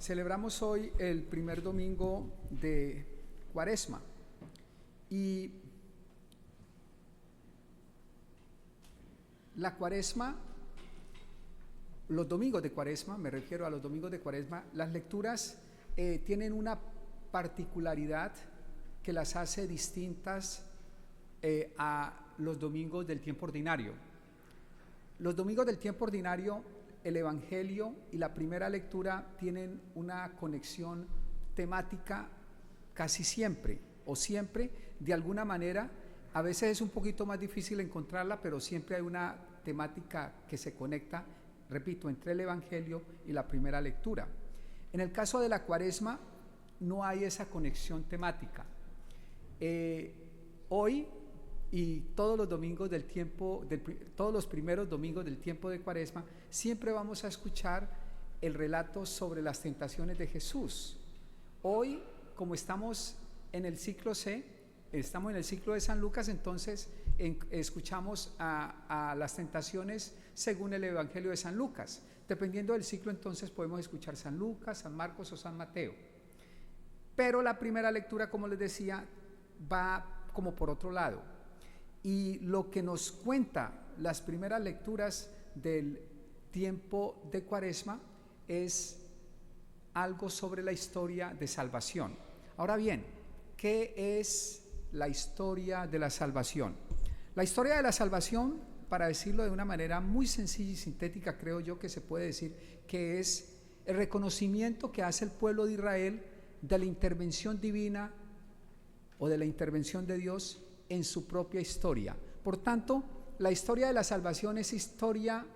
Celebramos hoy el primer domingo de Cuaresma y la Cuaresma, los domingos de Cuaresma, me refiero a los domingos de Cuaresma, las lecturas tienen una particularidad que las hace distintas a los domingos del tiempo ordinario. Los domingos del tiempo ordinario, el Evangelio y la primera lectura tienen una conexión temática casi siempre o siempre, de alguna manera. A veces es un poquito más difícil encontrarla, pero siempre hay una temática que se conecta, repito, entre el Evangelio y la primera lectura. En el caso de la Cuaresma no hay esa conexión temática. Hoy y todos los domingos del tiempo, todos los primeros domingos del tiempo de Cuaresma, siempre vamos a escuchar el relato sobre las tentaciones de Jesús. Hoy, como estamos en el ciclo C, estamos en el ciclo de San Lucas, entonces escuchamos a las tentaciones según el Evangelio de San Lucas. Dependiendo del ciclo, entonces podemos escuchar San Lucas, San Marcos o San Mateo. Pero la primera lectura, como les decía, va como por otro lado. Y lo que nos cuenta las primeras lecturas del tiempo de Cuaresma es algo sobre la historia de salvación. Ahora bien, ¿qué es la historia de la salvación? La historia de la salvación, para decirlo de una manera muy sencilla y sintética, creo yo que se puede decir que es el reconocimiento que hace el pueblo de Israel de la intervención divina o de la intervención de Dios en su propia historia. Por tanto, la historia de la salvación es historia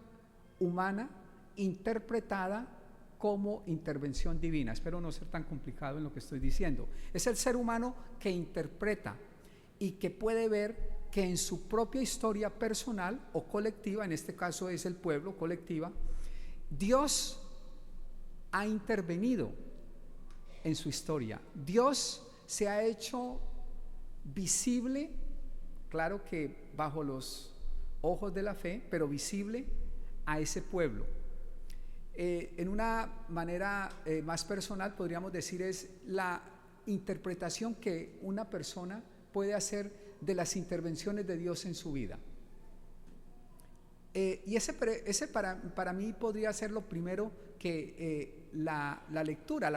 humana interpretada como intervención divina. Espero no ser tan complicado en lo que estoy diciendo. Es el ser humano que interpreta y que puede ver que en su propia historia personal o colectiva, en este caso es el pueblo, colectiva, Dios ha intervenido en su historia. Dios se ha hecho visible, claro que bajo los ojos de la fe, pero visible a ese pueblo. En una manera más personal podríamos decir es la interpretación que una persona puede hacer de las intervenciones de Dios en su vida. Y ese para mí podría ser lo primero que la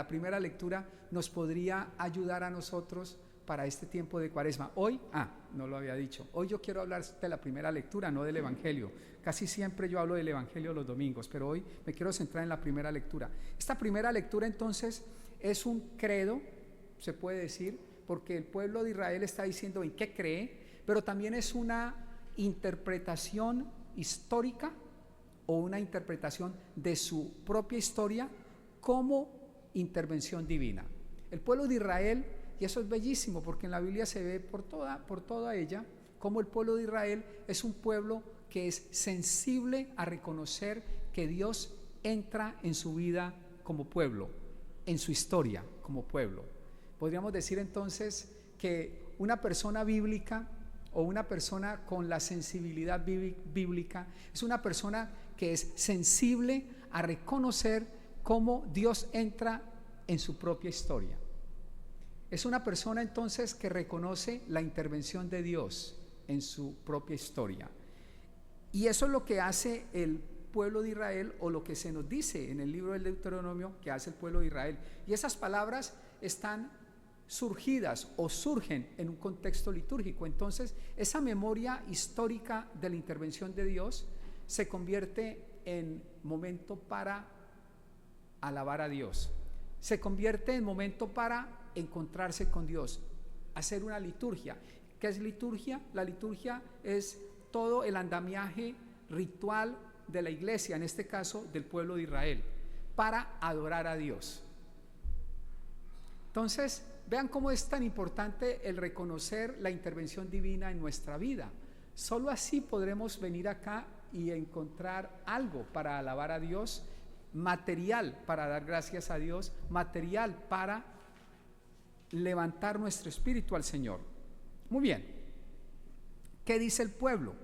primera lectura nos podría ayudar a nosotros para este tiempo de Cuaresma. Hoy, no lo había dicho, hoy yo quiero hablar de la primera lectura, no del Evangelio. Casi siempre yo hablo del Evangelio los domingos, pero hoy me quiero centrar en la primera lectura. Esta primera lectura entonces es un credo, se puede decir, porque el pueblo de Israel está diciendo en qué cree, pero también es una interpretación histórica o una interpretación de su propia historia como intervención divina. El pueblo de Israel, y eso es bellísimo porque en la Biblia se ve por toda ella, como el pueblo de Israel es un pueblo que es sensible a reconocer que Dios entra en su vida como pueblo, en su historia como pueblo. Podríamos decir entonces que una persona bíblica o una persona con la sensibilidad bíblica es una persona que es sensible a reconocer cómo Dios entra en su propia historia. Es una persona entonces que reconoce la intervención de Dios en su propia historia. Y eso es lo que hace el pueblo de Israel, o lo que se nos dice en el libro del Deuteronomio que hace el pueblo de Israel. Y esas palabras están surgidas o surgen en un contexto litúrgico. Entonces, esa memoria histórica de la intervención de Dios se convierte en momento para alabar a Dios. Se convierte en momento para encontrarse con Dios, hacer una liturgia. ¿Qué es liturgia? La liturgia es todo el andamiaje ritual de la iglesia, en este caso del pueblo de Israel, para adorar a Dios. Entonces, vean cómo es tan importante el reconocer la intervención divina en nuestra vida. Solo así podremos venir acá y encontrar algo para alabar a Dios, material para dar gracias a Dios, material para levantar nuestro espíritu al Señor. Muy bien, ¿qué dice el pueblo?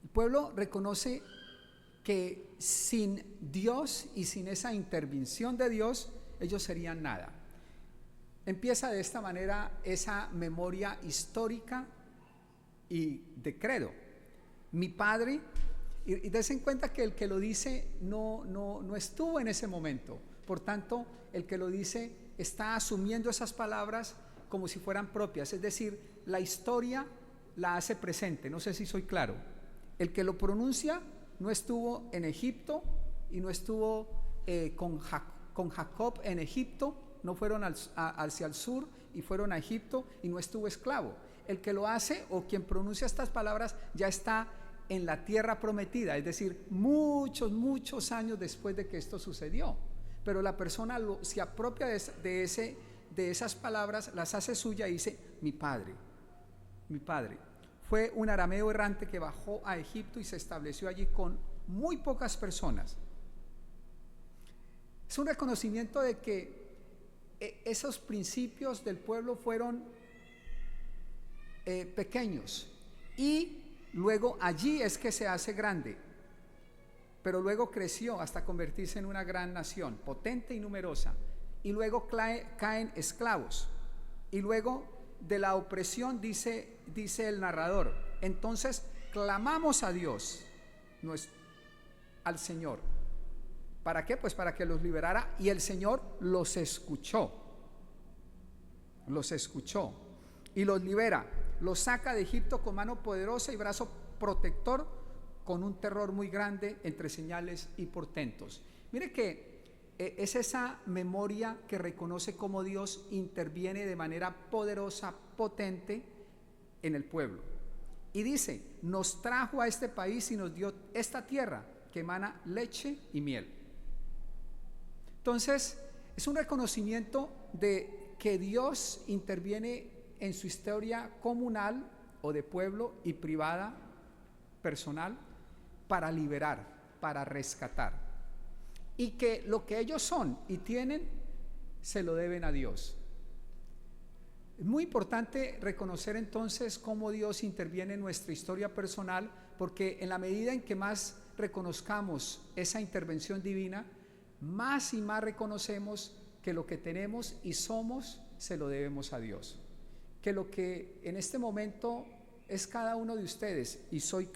El pueblo reconoce que sin Dios y sin esa intervención de Dios, ellos serían nada. Empieza de esta manera esa memoria histórica y de credo. Mi padre, y des en cuenta que el que lo dice no estuvo en ese momento, por tanto el que lo dice está asumiendo esas palabras como si fueran propias, es decir, la historia la hace presente. No sé si soy claro. El que lo pronuncia no estuvo en Egipto y no estuvo con Jacob en Egipto, no fueron hacia el sur y fueron a Egipto, y no estuvo esclavo. El que lo hace o quien pronuncia estas palabras ya está en la tierra prometida, es decir, muchos años después de que esto sucedió. Pero la persona se apropia de esas palabras, las hace suya y dice: mi padre. Fue un arameo errante que bajó a Egipto y se estableció allí con muy pocas personas. Es un reconocimiento de que esos principios del pueblo fueron pequeños, y luego allí es que se hace grande, pero luego creció hasta convertirse en una gran nación, potente y numerosa, y luego caen esclavos, y luego de la opresión dice el narrador: entonces clamamos a Dios, al Señor. ¿Para qué? Pues para que los liberara, y el Señor los escuchó y los libera, los saca de Egipto con mano poderosa y brazo protector, con un terror muy grande entre señales y portentos. Mire que es esa memoria que reconoce cómo Dios interviene de manera poderosa, potente en el pueblo, y dice: nos trajo a este país y nos dio esta tierra que emana leche y miel. Entonces es un reconocimiento de que Dios interviene en su historia comunal o de pueblo y privada, personal, para liberar, para rescatar, y que lo que ellos son y tienen se lo deben a Dios. Es muy importante reconocer entonces cómo Dios interviene en nuestra historia personal, porque en la medida en que más reconozcamos esa intervención divina, más y más reconocemos que lo que tenemos y somos se lo debemos a Dios, que lo que en este momento es cada uno de ustedes y soy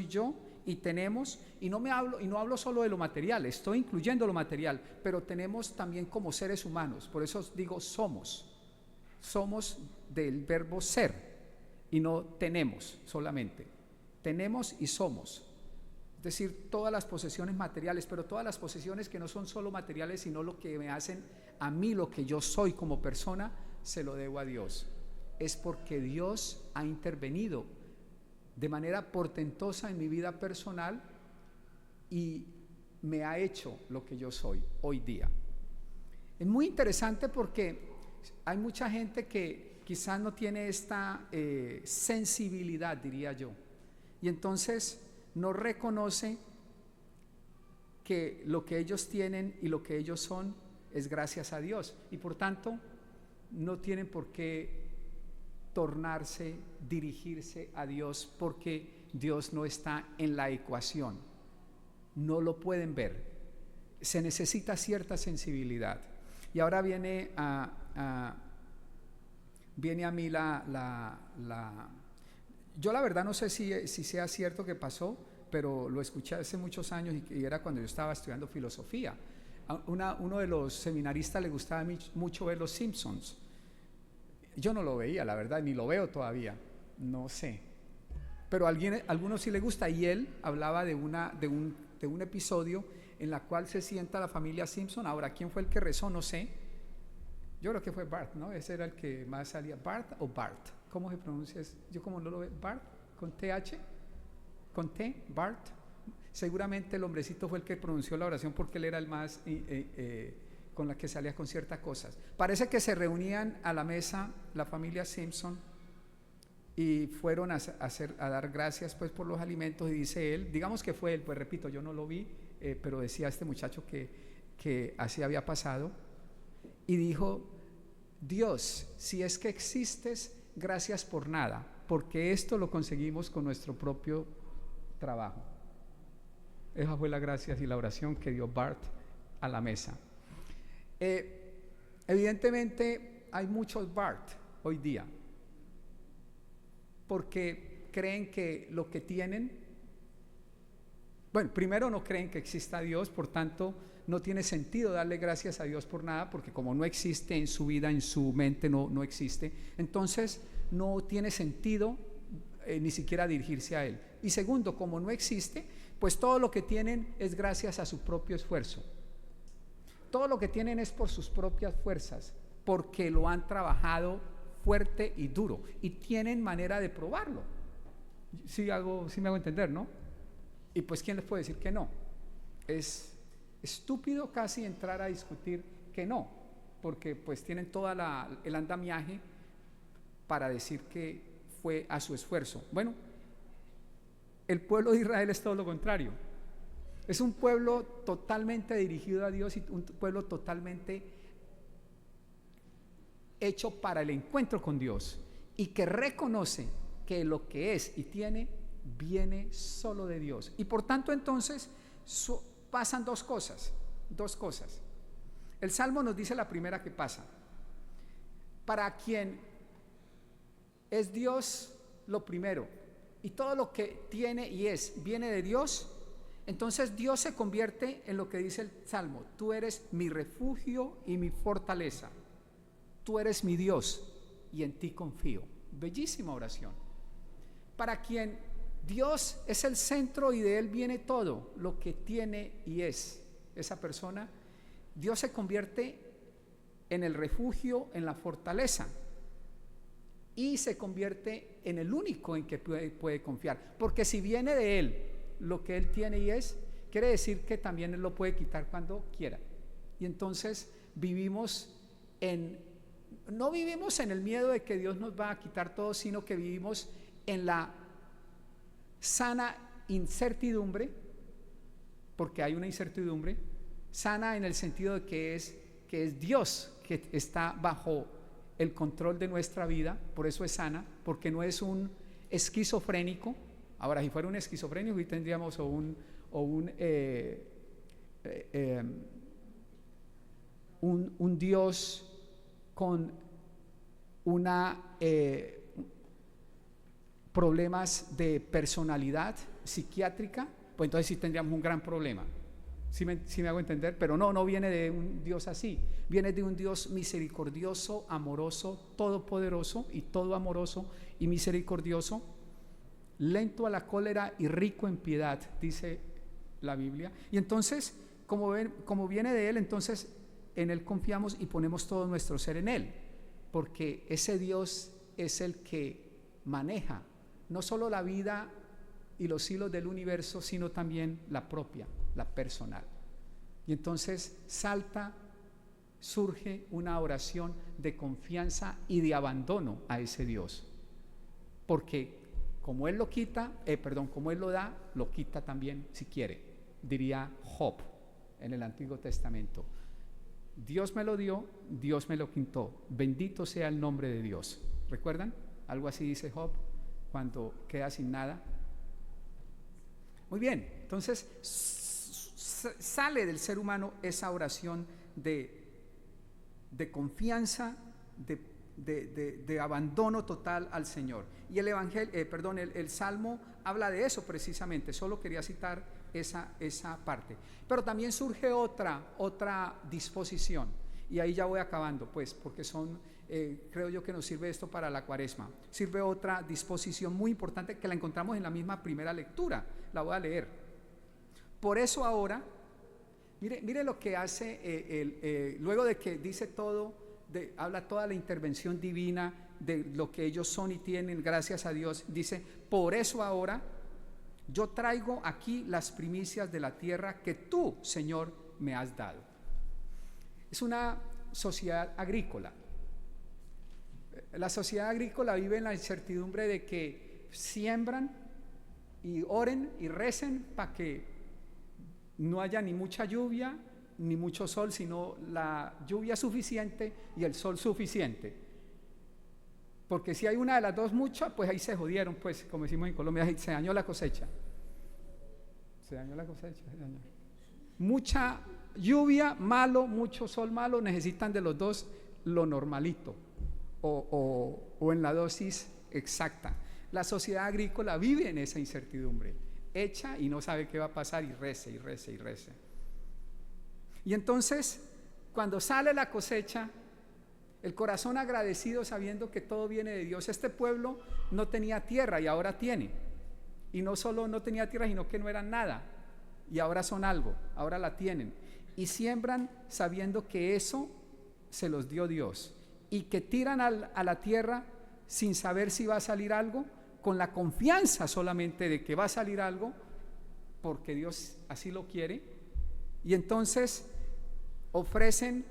yo y tenemos, y no hablo solo de lo material, estoy incluyendo lo material, pero tenemos también como seres humanos. Por eso digo somos del verbo ser, y no tenemos solamente, tenemos y somos. Es decir, todas las posesiones materiales, pero todas las posesiones que no son solo materiales, sino lo que me hacen a mí, lo que yo soy como persona, se lo debo a Dios. Es porque Dios ha intervenido de manera portentosa en mi vida personal y me ha hecho lo que yo soy hoy día. Es muy interesante porque hay mucha gente que quizás no tiene esta sensibilidad, diría yo, y entonces no reconoce que lo que ellos tienen y lo que ellos son es gracias a Dios, y por tanto no tienen por qué dirigirse a Dios, porque Dios no está en la ecuación, no lo pueden ver, se necesita cierta sensibilidad. Y ahora viene a mí yo la verdad no sé si sea cierto que pasó, pero lo escuché hace muchos años, y era cuando yo estaba estudiando filosofía. Uno de los seminaristas le gustaba mucho ver Los Simpsons. Yo no lo veía, la verdad, ni lo veo todavía, no sé, pero a algunos sí le gusta, y él hablaba de un episodio en la cual se sienta la familia Simpson. Ahora, ¿quién fue el que rezó? No sé, yo creo que fue Bart, ¿no? Ese era el que más salía. ¿Bart o Bart? ¿Cómo se pronuncia? Yo como no lo veo. ¿Bart? ¿Con TH? ¿Con T? ¿Bart? Seguramente el hombrecito fue el que pronunció la oración, porque él era el más con la que salía con ciertas cosas. Parece que se reunían a la mesa la familia Simpson y fueron a dar gracias pues por los alimentos, y dice él, digamos que fue él, pues repito, yo no lo vi, pero decía este muchacho que así había pasado, y dijo: Dios, si es que existes, gracias por nada, porque esto lo conseguimos con nuestro propio trabajo. Esa fue la gracia y la oración que dio Bart a la mesa. Evidentemente hay muchos Bart hoy día, porque creen que lo que tienen, bueno, primero no creen que exista Dios, por tanto no tiene sentido darle gracias a Dios por nada, porque como no existe en su vida, en su mente no existe, entonces no tiene sentido ni siquiera dirigirse a Él. Y segundo, como no existe, pues todo lo que tienen es gracias a su propio esfuerzo. Todo lo que tienen es por sus propias fuerzas, porque lo han trabajado fuerte y duro, y tienen manera de probarlo. Sí me hago entender, ¿no? Y pues ¿quién les puede decir que no? Es estúpido casi entrar a discutir que no, porque pues tienen todo el andamiaje para decir que fue a su esfuerzo. Bueno, el pueblo de Israel es todo lo contrario. Es un pueblo totalmente dirigido a Dios y un pueblo totalmente hecho para el encuentro con Dios, y que reconoce que lo que es y tiene viene solo de Dios. Y por tanto entonces pasan dos cosas. El Salmo nos dice la primera que pasa. Para quien es Dios lo primero, y todo lo que tiene y es viene de Dios, entonces Dios se convierte en lo que dice el Salmo: tú eres mi refugio y mi fortaleza, tú eres mi Dios y en ti confío. Bellísima oración. Para quien Dios es el centro y de Él viene todo lo que tiene y es esa persona, Dios se convierte en el refugio, en la fortaleza, y se convierte en el único en que puede confiar, porque si viene de Él lo que Él tiene y es, quiere decir que también Él lo puede quitar cuando quiera. Y entonces no vivimos en el miedo de que Dios nos va a quitar todo, sino que vivimos en la sana incertidumbre, porque hay una incertidumbre sana en el sentido de que es Dios que está bajo el control de nuestra vida. Por eso es sana, porque no es un esquizofrénico. Ahora, si fuera un esquizofrénico, hoy tendríamos un Dios con problemas de personalidad psiquiátrica, pues entonces sí tendríamos un gran problema. ¿Sí me hago entender? Pero no viene de un Dios así, viene de un Dios misericordioso, amoroso, todopoderoso y todo amoroso y misericordioso, lento a la cólera y rico en piedad, dice la Biblia. Y entonces, como viene de Él, entonces en Él confiamos y ponemos todo nuestro ser en Él, porque ese Dios es el que maneja no solo la vida y los hilos del universo, sino también la propia, la personal. Y entonces surge una oración de confianza y de abandono a ese Dios, porque como Él como Él lo da, lo quita también si quiere, diría Job en el Antiguo Testamento. Dios me lo dio, Dios me lo quitó, bendito sea el nombre de Dios. ¿Recuerdan? Algo así dice Job cuando queda sin nada. Muy bien, entonces sale del ser humano esa oración de confianza, de abandono total al Señor. Y el Salmo habla de eso precisamente. Solo quería citar esa parte. Pero también surge otra disposición, y ahí ya voy acabando, pues, porque creo yo que nos sirve esto para la Cuaresma. Sirve otra disposición muy importante que la encontramos en la misma primera lectura. La voy a leer. Por eso ahora, mire lo que hace luego de que dice todo, habla toda la intervención divina de lo que ellos son y tienen, gracias a Dios. Dice: por eso ahora yo traigo aquí las primicias de la tierra que tú, Señor, me has dado. Es una sociedad agrícola. La sociedad agrícola vive en la incertidumbre de que siembran y oren y recen para que no haya ni mucha lluvia ni mucho sol, sino la lluvia suficiente y el sol suficiente. Porque si hay una de las dos mucha, pues ahí se jodieron, pues, como decimos en Colombia, se dañó la cosecha. Se dañó la cosecha, se dañó. Mucha lluvia, malo, mucho sol, malo, necesitan de los dos lo normalito o en la dosis exacta. La sociedad agrícola vive en esa incertidumbre, echa y no sabe qué va a pasar y rece y rece y rece. Y entonces, cuando sale la cosecha, el corazón agradecido sabiendo que todo viene de Dios. Este pueblo no tenía tierra y ahora tiene. Y no solo no tenía tierra, sino que no eran nada. Y ahora son algo, ahora la tienen. Y siembran sabiendo que eso se los dio Dios. Y que tiran a la tierra sin saber si va a salir algo, con la confianza solamente de que va a salir algo, porque Dios así lo quiere. Y entonces ofrecen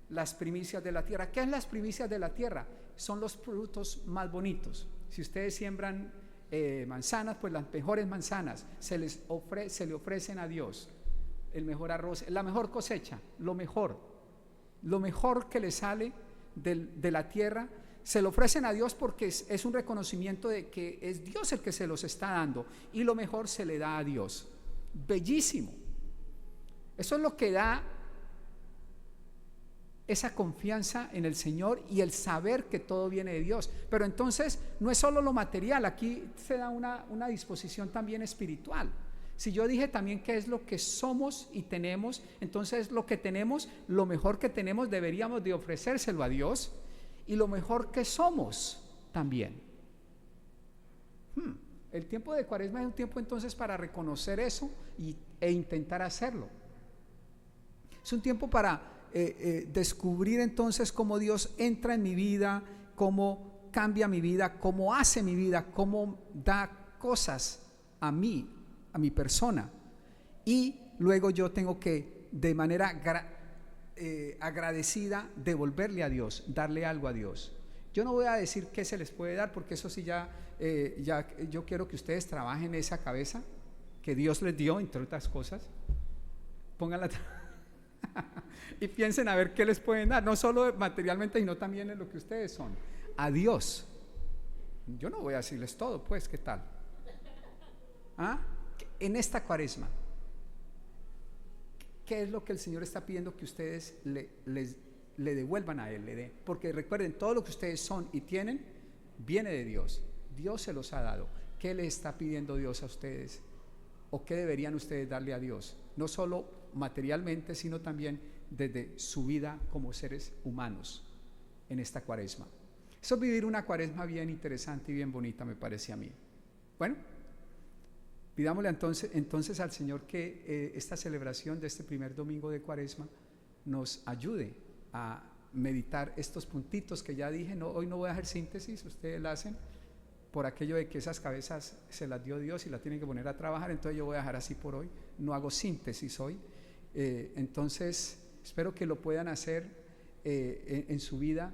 las primicias de la tierra. ¿Qué es las primicias de la tierra? Son los frutos más bonitos. Si ustedes siembran manzanas, pues las mejores manzanas se le ofrecen a Dios. El mejor arroz, la mejor cosecha, lo mejor que le sale de la tierra, se lo ofrecen a Dios porque es un reconocimiento de que es Dios el que se los está dando, y lo mejor se le da a Dios. Bellísimo. Eso es lo que da esa confianza en el Señor y el saber que todo viene de Dios. Pero entonces no es solo lo material, aquí se da una disposición también espiritual. Si yo dije también qué es lo que somos y tenemos, entonces lo que tenemos, lo mejor que tenemos, deberíamos de ofrecérselo a Dios, y lo mejor que somos también. El tiempo de Cuaresma es un tiempo entonces para reconocer eso e intentar hacerlo. Es un tiempo para descubrir entonces cómo Dios entra en mi vida, cómo cambia mi vida, cómo hace mi vida, cómo da cosas a mí, a mi persona, y luego yo tengo que de manera agradecida devolverle a Dios, darle algo a Dios. Yo no voy a decir qué se les puede dar, porque eso sí ya yo quiero que ustedes trabajen esa cabeza que Dios les dio, entre otras cosas. Pónganla y piensen a ver qué les pueden dar, no solo materialmente, sino también en lo que ustedes son. A Dios. Yo no voy a decirles todo, pues, ¿qué tal? En esta Cuaresma, ¿qué es lo que el Señor está pidiendo que ustedes le devuelvan a Él? Porque recuerden, todo lo que ustedes son y tienen viene de Dios. Dios se los ha dado. ¿Qué le está pidiendo Dios a ustedes? ¿O qué deberían ustedes darle a Dios? No solo materialmente, sino también desde su vida como seres humanos en esta Cuaresma. Eso es vivir una Cuaresma bien interesante y bien bonita, me parece a mí. Bueno, pidámosle entonces al Señor que esta celebración de este primer domingo de Cuaresma nos ayude a meditar estos puntitos que ya dije. Hoy no voy a hacer síntesis, ustedes la hacen, por aquello de que esas cabezas se las dio Dios y las tienen que poner a trabajar, entonces yo voy a dejar así por hoy, no hago síntesis hoy. Entonces espero que lo puedan hacer en su vida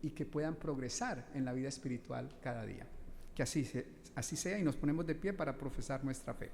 y que puedan progresar en la vida espiritual cada día. Que así sea, y nos ponemos de pie para profesar nuestra fe.